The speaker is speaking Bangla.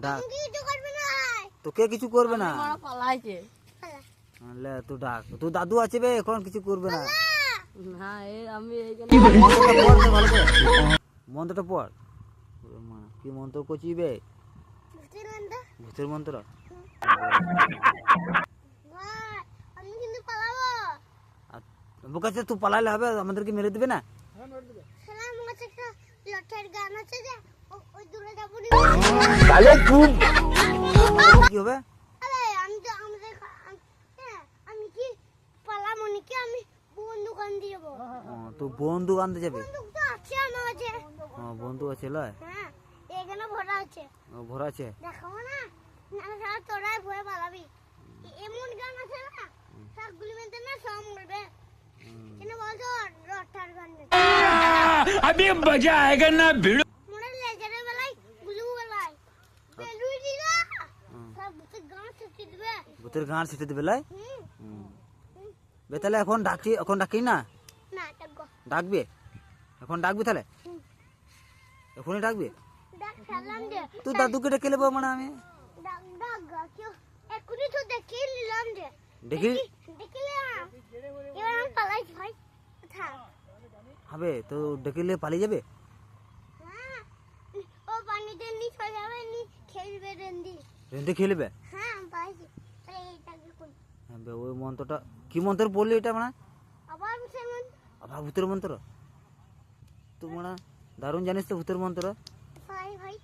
ডাক তোকে কিছু করবে না পালাইছে লে তুই ডাক তুই দাদু আছে বে এখন কিছু করবে না না আমি মন্ত্রটা পড় কি মন্ত্র করছিবে ভূতের মন্ত্র তুই পালাইলে হবে আমাদেরকে মেরে দিবে না কি হবে তো বন্ধু আনতে যাবে বন্ধু আছে লয় ভরা আছে তোরাই ভয় পালাবি এমন গান আছে না সবগুলি মেনতে না সব মরবে কেন বলছো রটার গান अभी मजा आएगा ना भिड़ो মোরে লেজারের বেলায় গুলু বেলায় বেলুই দিলা সব ভূতের গান ছিটি দিবে ভূতের গান ছিটে দিবে লাই বে তাহলে এখন ডাকি না না টাগো ডাকবে এখন ডাকবি তাহলে এখনই ডাকবি ডাক সালাম দে তুই দাদুকে ডেকে নেবো মানে আমি ডাক ডাক কেউ একুনি তো দেখি নিলাম দে দেখি দেখিলে এবার আমি পালাই ভাই থাক হবে তো ডেকেলে পালিয়ে যাবে হ্যাঁ ও পানিতে নি চলে যাবে নি খেলবে রেন্দি রেন্টে খেলবে হ্যাঁ আমি পাইছি আরে এইটাকে কোন ওই মন্ত্রটা কি মন্ত্র বললি এটা মানে আবার মুসলমান আবার ভূতের মন্ত্র তুই মানে দারুণ জানিস তো ভূতের মন্ত্র ভাই ভাই